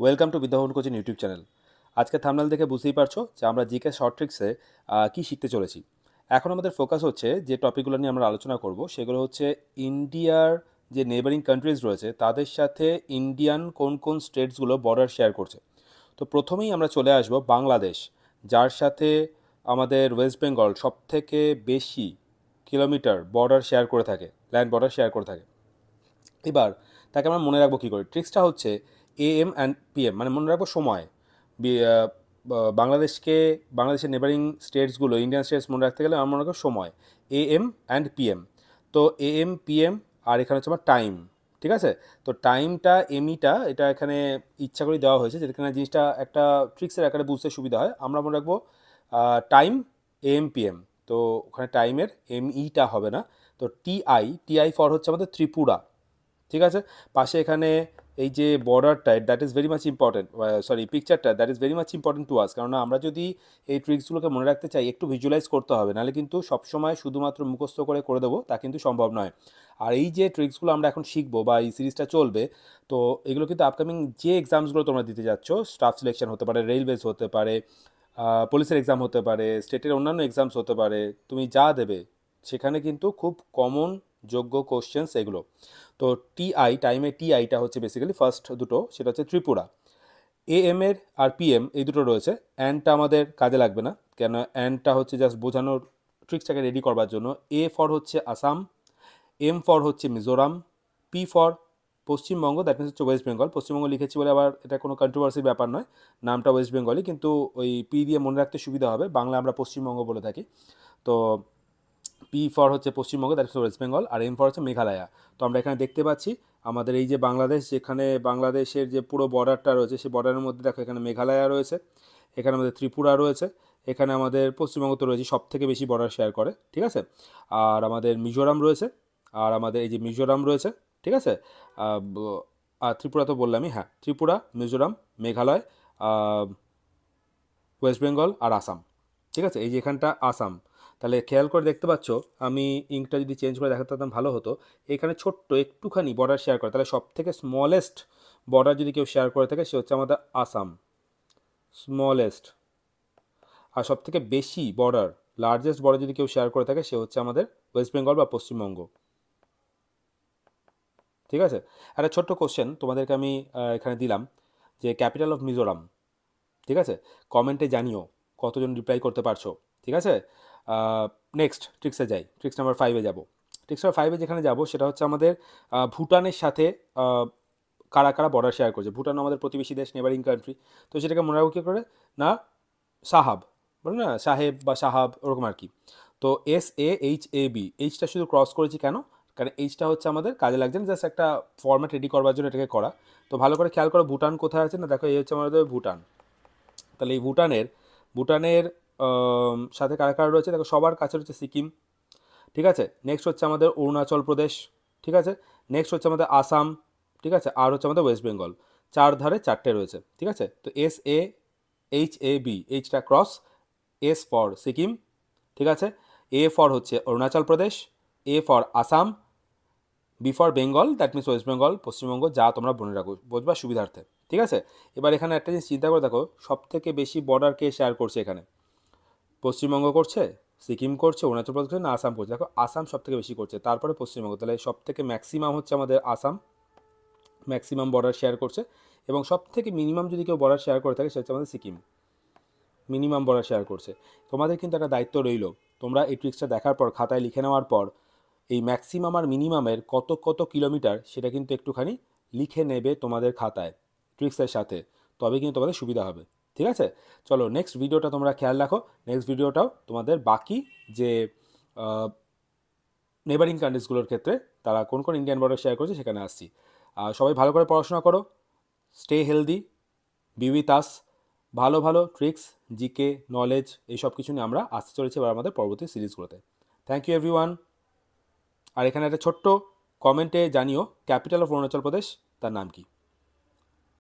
Welcome to Vidyabhavan coaching YouTube channel. আজকে thumbnail দেখে বুঝতেই পারছো যে আমরা জিকে শর্ট ট্রিক্সে কী শিখতে চলেছি। এখন আমাদের ফোকাস হচ্ছে যে টপিকগুলো নিয়ে আমরা আলোচনা করব সেগুলো হচ্ছে ইন্ডিয়ার যে নেবারিং কান্ট্রিজ রয়েছে তাদের সাথে ইন্ডিয়ান কোন কোন স্টেটসগুলো বর্ডার শেয়ার করছে। তো প্রথমেই আমরা চলে আসব বাংলাদেশ, যার সাথে আমাদের ওয়েস্ট বেঙ্গল সবথেকে বেশি কিলোমিটার বর্ডার শেয়ার করে থাকে, ল্যান্ড বর্ডার শেয়ার করে থাকে। এবার তাকে আমরা মনে রাখবো কী করে? ট্রিক্সটা হচ্ছে এএম অ্যান্ড পিএম, মানে মনে রাখবো সময়। বাংলাদেশের নেবারিং স্টেটসগুলো, ইন্ডিয়ান স্টেটস মনে রাখতে গেলে আমরা মনে রাখবো সময়, এএম অ্যান্ড পিএম। তো এএম পিএম আর এখানে হচ্ছে আমার টাইম, ঠিক আছে? তো টাইমটা এমইটা এটা এখানে ইচ্ছা করে দেওয়া হয়েছে যেখানে জিনিসটা একটা ট্রিক্সের আকারে বুঝতে সুবিধা হয়। আমরা মনে রাখবো টাইম এএম পিএম। তো ওখানে টাইমের এমইটা হবে না, তো টিআই, টিআই ফর হচ্ছে আমাদের ত্রিপুরা, ঠিক আছে? পাশে এখানে এই যে বর্ডারটা, that is very much important, sorry পিকচারটা, that is very much important to us, কারণ আমরা যদি এই ট্রিক্সগুলোকে মনে রাখতে চাই একটু ভিজুয়ালাইজ করতে হবে, নাহলে কিন্তু সবসময় শুধুমাত্র মুখস্থ করে দেবো তা কিন্তু সম্ভব নয়। আর এই যে ট্রিক্সগুলো আমরা এখন শিখবো বা এই সিরিজটা চলবে, তো এগুলো কিন্তু আপকামিং যে এক্সামসগুলো তোমরা দিতে যাচ্ছ, স্টাফ সিলেকশন হতে পারে, রেলওয়েজ হতে পারে, পুলিশের এক্সাম হতে পারে, স্টেটের অন্যান্য এক্সামস হতে পারে, তুমি যা দেবে সেখানে কিন্তু খুব কমন যোগ্য কোশ্চেন্স এগুলো। তো টিআই, টাইমে টিআইটা হচ্ছে বেসিক্যালি ফার্স্ট দুটো, সেটা হচ্ছে ত্রিপুরা। এএম এর আর পিএম এই দুটো রয়েছে, অ্যান্ডটা আমাদের কাজে লাগবে না, কেন অ্যান্ডটা হচ্ছে জাস্ট বোঝানোর, ট্রিক্সটাকে রেডি করবার জন্য। এ ফর হচ্ছে আসাম, এম ফর হচ্ছে Mizoram, P for Paschimbanga, that means হচ্ছে ওয়েস্ট বেঙ্গল। পশ্চিমবঙ্গ লিখেছি বলে আবার এটা কোনো কন্ট্রোভার্সির ব্যাপার নয়, নামটা ওয়েস্ট বেঙ্গলই, কিন্তু ওই পি দিয়ে মনে রাখতে সুবিধা হবে, বাংলা আমরা পশ্চিমবঙ্গ বলে থাকি। তো পি ফর হচ্ছে Paschimbanga, that is West Bengal, আর এম ফর হচ্ছে মেঘালয়া। তো আমরা এখানে দেখতে পাচ্ছি আমাদের এই যে বাংলাদেশ, যেখানে বাংলাদেশের যে পুরো বর্ডারটা রয়েছে সেই বর্ডারের মধ্যে দেখো এখানে মেঘালয়া রয়েছে, এখানে আমাদের ত্রিপুরা রয়েছে, এখানে আমাদের পশ্চিমবঙ্গ তো রয়েছে, সব থেকে বেশি বর্ডার শেয়ার করে, ঠিক আছে? আর আমাদের মিজোরাম রয়েছে, আর আমাদের এই যে মিজোরাম রয়েছে, ঠিক আছে? আর ত্রিপুরা তো বললামই, হ্যাঁ, ত্রিপুরা, মিজোরাম, মেঘালয়, ওয়েস্ট বেঙ্গল আর আসাম, ঠিক আছে? এই যে এখানটা আসাম। তাহলে খেয়াল করে দেখতে পাচ্ছ, আমি ইঙ্কটা যদি চেঞ্জ করে দেখাতে পারতাম ভালো হতো। এখানে ছোট্ট একটুখানি বর্ডার শেয়ার করে, তাহলে সব থেকে স্মলেস্ট বর্ডার যদি কেউ শেয়ার করে থাকে সে হচ্ছে আমাদের আসাম, স্মলেস্ট। আর সব থেকে বেশি বর্ডার, লার্জেস্ট বর্ডার যদি কেউ শেয়ার করে থাকে সে হচ্ছে আমাদের ওয়েস্ট বেঙ্গল বা পশ্চিমবঙ্গ, ঠিক আছে? একটা ছোট্ট কোশ্চেন তোমাদেরকে আমি এখানে দিলাম, যে ক্যাপিটাল অফ মিজোরাম, ঠিক আছে? কমেন্টে জানিও কতজন রিপ্লাই করতে পারছো, ঠিক আছে? নেক্সট ট্রিক্সে যাই, ট্রিক্স নাম্বার 5-এ যাবো। ট্রিক্স নাম্বার 5-এ যেখানে যাবো সেটা হচ্ছে আমাদের ভুটানের সাথে কারা কারা বর্ডার শেয়ার করছে। ভুটান আমাদের প্রতিবেশী দেশ, নেবারিং কান্ট্রি। তো সেটাকে মনে রাখবো কী করে? না, সাহাব, বলে না, সাহেব বা সাহাব, ওরকম আর কি। তো SAHAB, এইচটা শুধু ক্রস করেছি কেন? কারণ এইচটা হচ্ছে আমাদের কাজে লাগছে না, জাস্ট একটা ফর্ম্যাট রেডি করবার জন্য এটাকে করা। তো ভালো করে খেয়াল করো ভুটান কোথায় আছে, না দেখো এই হচ্ছে আমাদের ভুটান। তাহলে এই ভুটানের সাথে কারা কারা রয়েছে দেখো, সবার কাছে রয়েছে সিকিম, ঠিক আছে? নেক্সট হচ্ছে আমাদের অরুণাচল প্রদেশ, ঠিক আছে? নেক্সট হচ্ছে আমাদের আসাম, ঠিক আছে? আর হচ্ছে আমাদের ওয়েস্ট বেঙ্গল। চার ধারে চারটে রয়েছে, ঠিক আছে? তো SAHAB, এইচটা ক্রস, এস ফর সিকিম, ঠিক আছে? এ ফর হচ্ছে Arunachal Pradesh, A for Assam, B for Bengal, that means West Bengal, Paschimbanga, যা তোমরা মনে রাখো বোঝবার সুবিধার্থে, ঠিক আছে? এবার এখানে একটা জিনিস চিন্তা করে দেখো, সব থেকে বেশি বর্ডার কে শেয়ার করছে এখানে? পশ্চিমবঙ্গ করছে, সিকিম করছে, অরুণাচল প্রদেশ করছে, না আসাম করছে? দেখো আসাম সব থেকে বেশি করছে, তারপরে পশ্চিমবঙ্গ। তাহলে সব থেকে ম্যাক্সিমাম হচ্ছে আমাদের আসাম, ম্যাক্সিমাম বর্ডার শেয়ার করছে। এবং সব থেকে মিনিমাম যদি কেউ বর্ডার শেয়ার করে থাকে সেটা হচ্ছে আমাদের সিকিম, মিনিমাম বর্ডার শেয়ার করছে। তোমাদের কিন্তু একটা দায়িত্ব রইল, তোমরা এই ট্রিক্সটা দেখার পর খাতায় লিখে নেওয়ার পর এই ম্যাক্সিমাম আর মিনিমামের কত কত কিলোমিটার সেটা কিন্তু একটুখানি লিখে নেবে তোমাদের খাতায় ট্রিক্সের সাথে, তবে কিন্তু তোমাদের সুবিধা হবে, ঠিক আছে? চলো নেক্সট ভিডিওটা তোমরা খেয়াল রাখো, নেক্সট ভিডিওটাও তোমাদের বাকি যে নেবারিং কান্ট্রিজগুলোর ক্ষেত্রে তারা কোন কোন ইন্ডিয়ান বর্ডার শেয়ার করছে সেখানে আসছি। সবাই ভালো করে পড়াশোনা করো, stay healthy, B with us. ভালো ভালো ট্রিক্স, জিকে, নলেজ, এইসব কিছু নিয়ে আমরা আসতে চলেছি এবার আমাদের পরবর্তী সিরিজগুলোতে। Thank you everyone. আর এখানে একটা ছোট্ট কমেন্টে জানিও ক্যাপিটাল অফ অরুণাচল প্রদেশ তার নাম কি।